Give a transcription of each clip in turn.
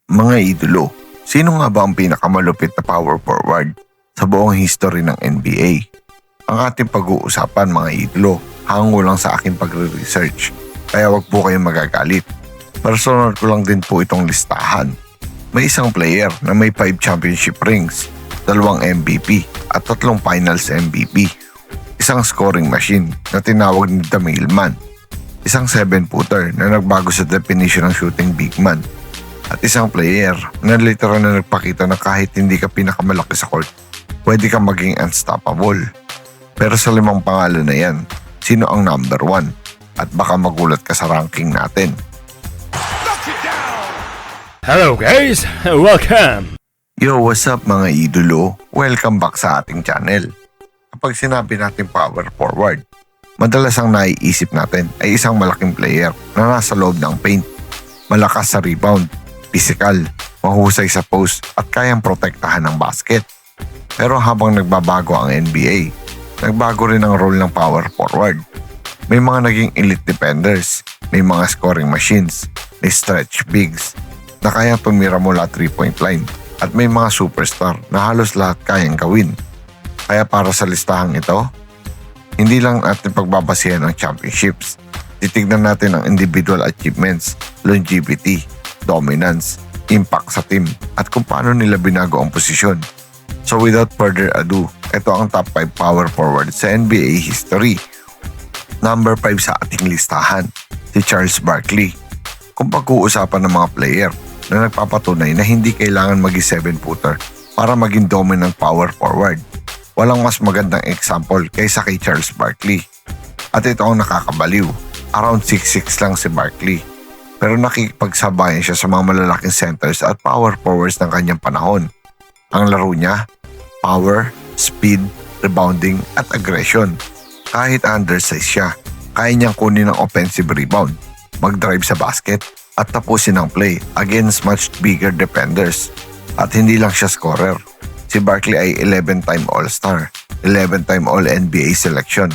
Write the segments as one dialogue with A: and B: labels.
A: Mga idolo, sino nga ba ang pinakamalupit na power forward sa buong history ng NBA? Ang ating pag-uusapan mga idolo, hango lang sa aking pagre-research, kaya wag po kayong magagalit. Personal ko lang din po itong listahan. May isang player na may 5 championship rings, 2 MVP at 3 finals MVP. Isang scoring machine na tinawag ni The Mailman. Isang 7-footer na nagbago sa definition ng shooting big man. At isang player na literal na nagpakita na kahit hindi ka pinakamalaki sa court, pwede kang maging unstoppable. Pero sa 5 pangalan na yan, sino ang number 1? At baka magulat ka sa ranking natin.
B: Hello guys, welcome!
A: Yo, what's up mga idolo? Welcome back sa ating channel. Kapag sinabi natin power forward, madalas ang naiisip natin ay isang malaking player na nasa loob ng paint, malakas sa rebound, physical, mahusay sa post at kayang protektahan ng basket. Pero habang nagbabago ang NBA, nagbago rin ang role ng power forward. May mga naging elite defenders, may mga scoring machines, may stretch bigs na kayang tumira mula 3-point line at may mga superstar na halos lahat kayang gawin. Kaya para sa listahang ito, hindi lang natin pagbabasihan ang championships. Titignan natin ang individual achievements, longevity, dominance, impact sa team, at kung paano nila binago ang posisyon. So without further ado, ito ang top 5 power forward sa NBA history. Number 5 sa ating listahan, si Charles Barkley. Kung pag-uusapan ng mga player na nagpapatunay na hindi kailangan maging 7-footer para maging dominant power forward, walang mas magandang example kaysa kay Charles Barkley. At ito ang nakakabaliw, around 6'6 lang si Barkley. Pero nakikipagsabayan siya sa mga malalaking centers at power forwards ng kanyang panahon. Ang laro niya, power, speed, rebounding at aggression. Kahit undersize siya, kaya niyang kunin ang offensive rebound, mag-drive sa basket at tapusin ang play against much bigger defenders. At hindi lang siya scorer. Si Barkley ay 11-time All-Star, 11-time All-NBA selection,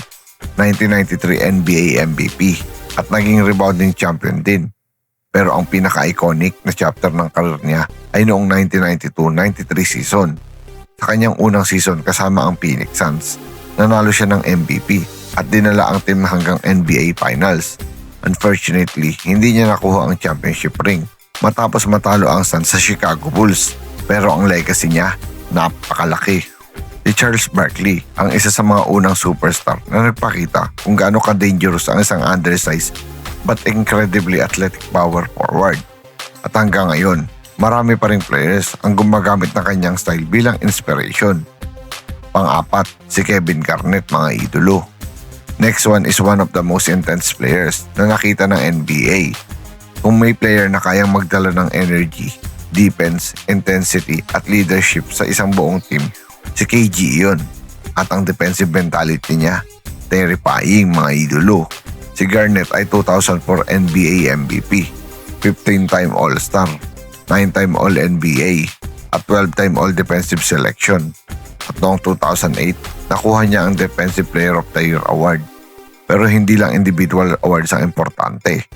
A: 1993 NBA MVP at naging rebounding champion din. Pero ang pinaka-iconic na chapter ng career niya ay noong 1992-93 season. Sa kanyang unang season kasama ang Phoenix Suns, nanalo siya ng MVP at dinala ang team hanggang NBA Finals. Unfortunately, hindi niya nakuha ang championship ring matapos matalo ang Suns sa Chicago Bulls. Pero ang legacy niya, napakalaki. Si Charles Barkley ang isa sa mga unang superstar na nagpakita kung gaano ka-dangerous ang isang undersized but incredibly athletic power forward. At hanggang ngayon, marami pa ring players ang gumagamit ng kanyang style bilang inspiration. Pang-apat, si Kevin Garnett mga idolo. Next one is one of the most intense players na nakita ng NBA. Kung may player na kayang magdala ng energy, defense, intensity at leadership sa isang buong team, si KG yun. At ang defensive mentality niya, terrifying mga idolo. Si Garnett ay 2004 NBA MVP, 15-time All-Star, 9-time All-NBA at 12-time All-Defensive Selection. At noong 2008, nakuha niya ang Defensive Player of the Year Award. Pero hindi lang individual awards ang importante.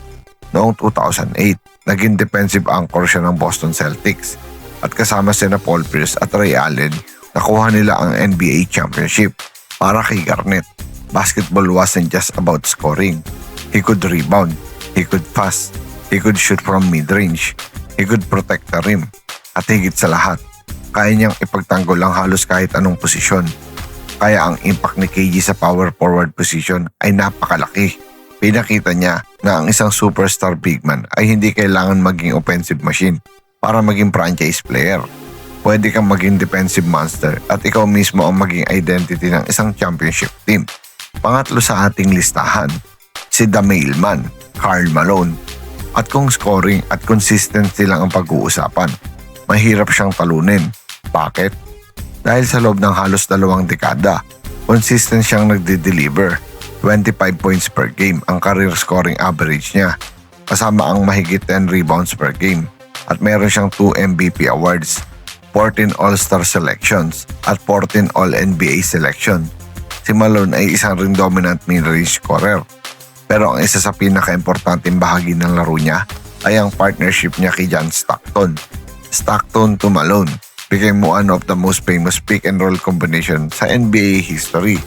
A: Noong 2008, naging defensive anchor siya ng Boston Celtics at kasama sina Paul Pierce at Ray Allen, nakuha nila ang NBA Championship. Para kay Garnett, basketball wasn't just about scoring. He could rebound, he could pass, he could shoot from mid-range, he could protect the rim. At higit sa lahat, kaya niyang ipagtanggol ang halos kahit anong posisyon. Kaya ang impact ni KG sa power forward position ay napakalaki. Pinakita niya na ang isang superstar big man ay hindi kailangan maging offensive machine para maging franchise player. Pwede kang maging defensive monster at ikaw mismo ang maging identity ng isang championship team. Pangatlo sa ating listahan, si The Mailman, Karl Malone. At kung scoring at consistency lang ang pag-uusapan, mahirap siyang talunin. Bakit? Dahil sa loob ng halos 2 dekada, consistent siyang nagde-deliver. 25 points per game ang career scoring average niya, kasama ang mahigit 10 rebounds per game. At meron siyang 2 MVP awards, 14 All-Star selections at 14 All-NBA selection. Si Malone ay isang ring dominant mid-range scorer. Pero ang isa sa pinaka-importanting bahagi ng laro niya ay ang partnership niya kay John Stockton. Stockton to Malone became one of the most famous pick and roll combination sa NBA history.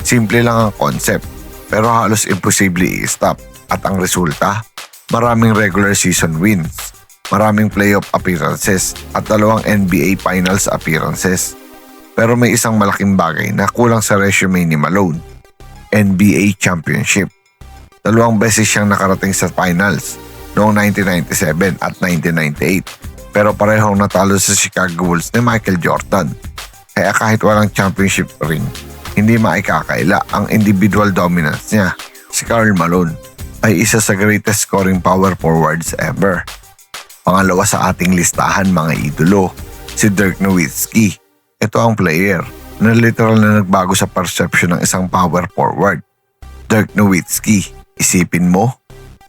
A: Simple lang ang concept, pero halos imposible i-stop. At ang resulta, maraming regular season wins, maraming playoff appearances at 2 NBA Finals appearances. Pero may isang malaking bagay na kulang sa resume ni Malone, NBA Championship. 2 beses siyang nakarating sa Finals noong 1997 at 1998, pero parehong natalo sa Chicago Bulls ni Michael Jordan. Kaya kahit walang championship ring, hindi maikakaila ang individual dominance niya. Si Karl Malone ay isa sa greatest scoring power forwards ever. Pangalawa sa ating listahan mga idolo, si Dirk Nowitzki. Ito ang player na literal na nagbago sa perception ng isang power forward. Dirk Nowitzki, isipin mo,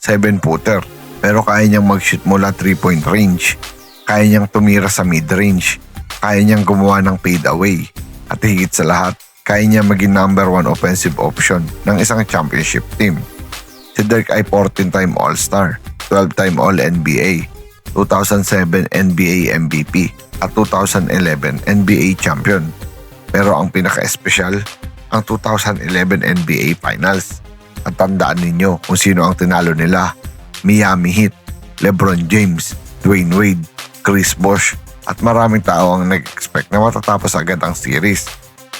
A: 7-footer, pero kaya niyang mag-shoot mula 3-point range, kaya niyang tumira sa mid-range, kaya niyang gumawa ng fade away, at higit sa lahat, kaya niya maging number 1 offensive option ng isang championship team. Si Dirk ay 14-time All-Star, 12-time All-NBA, 2007 NBA MVP at 2011 NBA Champion. Pero ang pinaka-espesyal, ang 2011 NBA Finals. At tandaan ninyo kung sino ang tinalo nila: Miami Heat, LeBron James, Dwayne Wade, Chris Bosh, at maraming tao ang nag-expect na matatapos agad ang series.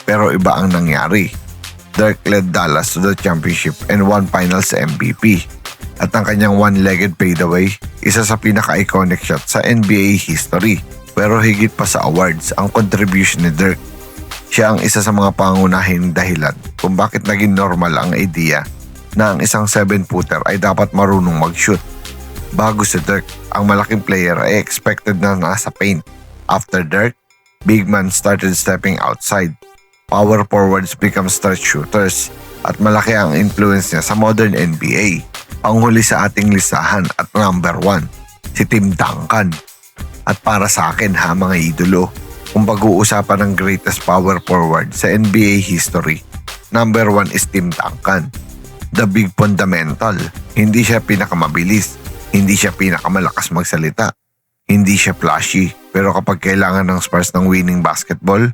A: Pero iba ang nangyari. Dirk led Dallas to the championship and won Finals MVP. At ang kanyang one-legged fadeaway, isa sa pinaka-iconic shot sa NBA history. Pero higit pa sa awards, ang contribution ni Dirk. Siya ang isa sa mga pangunahing dahilan kung bakit naging normal ang idea na ang isang 7-footer ay dapat marunong mag-shoot. Bago si Dirk, ang malaking player ay expected na nasa paint. After Dirk, big man started stepping outside. Power forwards become stretch shooters at malaki ang influence niya sa modern NBA. Ang huli sa ating listahan at number 1, si Tim Duncan. At para sa akin mga idolo, kung pag-uusapan ng greatest power forward sa NBA history, number 1 is Tim Duncan. The big fundamental. Hindi siya pinakamabilis, hindi siya pinakamalakas magsalita, hindi siya flashy, pero kapag kailangan ng Spurs ng winning basketball,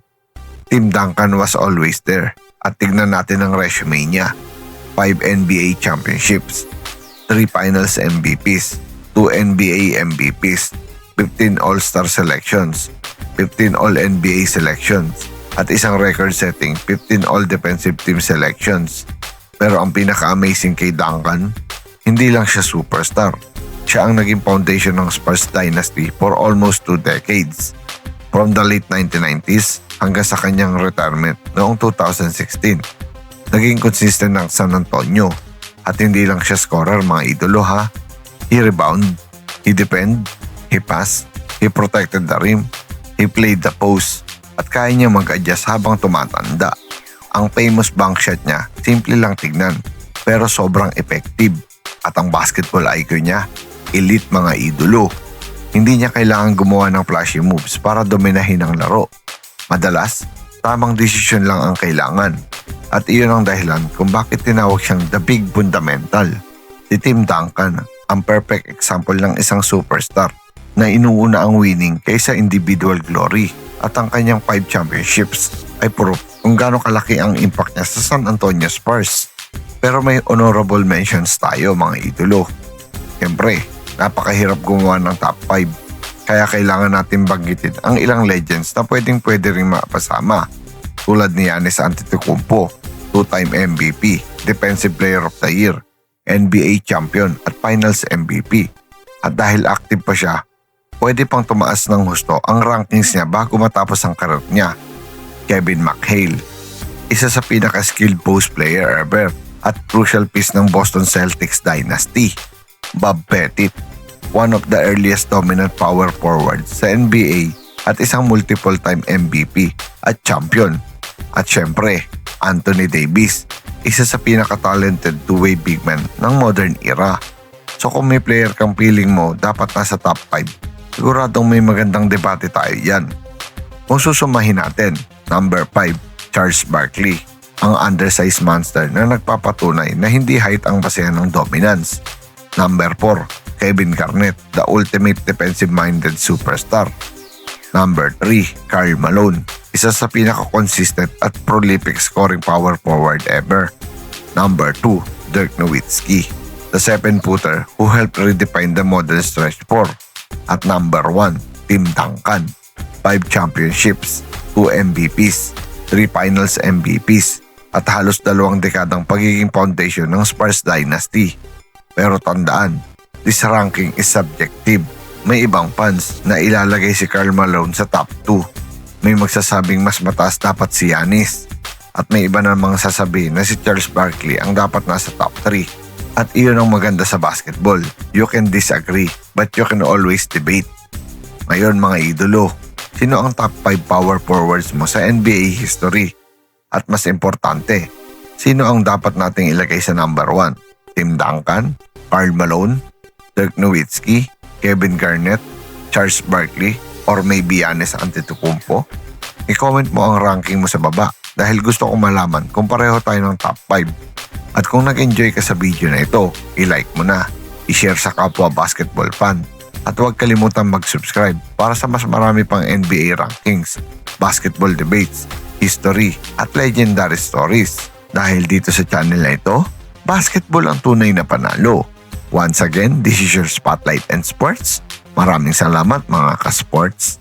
A: Tim Duncan was always there. At tignan natin ang resume niya: 5 NBA championships, 3 Finals MVPs, 2 NBA MVPs, 15 All-Star selections, 15 All-NBA selections, at isang record-setting 15 All-Defensive Team selections. Pero ang pinaka-amazing kay Duncan, hindi lang siya superstar. Siya ang naging foundation ng Spurs dynasty for almost 2 decades. From the late 1990s hanggang sa kanyang retirement noong 2016. Naging consistent ng San Antonio. At hindi lang siya scorer mga idolo ha. He rebound, he defend, he pass, he protected the rim, he played the post, at kaya niya mag-adjust habang tumatanda. Ang famous bank shot niya, simple lang tignan, pero sobrang effective. At ang basketball IQ niya, elite mga idolo. Hindi niya kailangan gumawa ng flashy moves para dominahin ang laro. Madalas, tamang desisyon lang ang kailangan. At iyon ang dahilan kung bakit tinawag siyang the big fundamental. Si Tim Duncan, ang perfect example ng isang superstar na inuuna ang winning kaysa individual glory. At ang kanyang 5 championships ay proof kung gaano kalaki ang impact niya sa San Antonio Spurs. Pero may honorable mentions tayo mga idolo. Siyempre, napakahirap gumawa ng top 5. Kaya kailangan natin banggitin ang ilang legends na pwede rin mapasama. Tulad ni Giannis Antetokounmpo, 2-time MVP, Defensive Player of the Year, NBA Champion at Finals MVP. At dahil active pa siya, pwede pang tumaas ng husto ang rankings niya bago matapos ang karir niya. Kevin McHale, isa sa pinaka-skilled post player ever at crucial piece ng Boston Celtics dynasty. Bob Pettit, one of the earliest dominant power forwards sa NBA at isang multiple-time MVP at champion. At syempre, Anthony Davis, isa sa pinaka-talented two-way big man ng modern era. So kung may player kang feeling mo dapat nasa top 5, siguradong may magandang debate tayo yan. Kung susumahin natin, number 5, Charles Barkley, ang undersized monster na nagpapatunay na hindi height ang basehan ng dominance. Number 4, Kevin Garnett, the ultimate defensive-minded superstar. Number 3, Karl Malone, isa sa pinaka-consistent at prolific scoring power forward ever. Number 2, Dirk Nowitzki, the 7-footer who helped redefine the modern stretch 4. At number 1, Tim Duncan, 5 championships, 2 MVPs, 3 finals MVPs, at halos 2 dekadang pagiging foundation ng Spurs dynasty. Pero tandaan, this ranking is subjective. May ibang fans na ilalagay si Karl Malone sa top 2. May magsasabing mas mataas dapat si Giannis. At may iba namang sasabihin na si Charles Barkley ang dapat nasa top 3. At iyon ang maganda sa basketball. You can disagree, but you can always debate. Ngayon mga idolo, sino ang top 5 power forwards mo sa NBA history? At mas importante, sino ang dapat nating ilagay sa number 1? Tim Duncan, Karl Malone, Dirk Nowitzki, Kevin Garnett, Charles Barkley, or maybe Giannis Antetokounmpo? I-comment mo ang ranking mo sa baba dahil gusto kong malaman kung pareho tayo ng top 5. At kung nag-enjoy ka sa video na ito, i-like mo na, i-share sa kapwa basketball fan, at huwag kalimutan mag-subscribe para sa mas marami pang NBA rankings, basketball debates, history, at legendary stories. Dahil dito sa channel na ito, basketball ang tunay na panalo. Once again, this is your Spotlight and Sports. Maraming salamat mga ka-sports.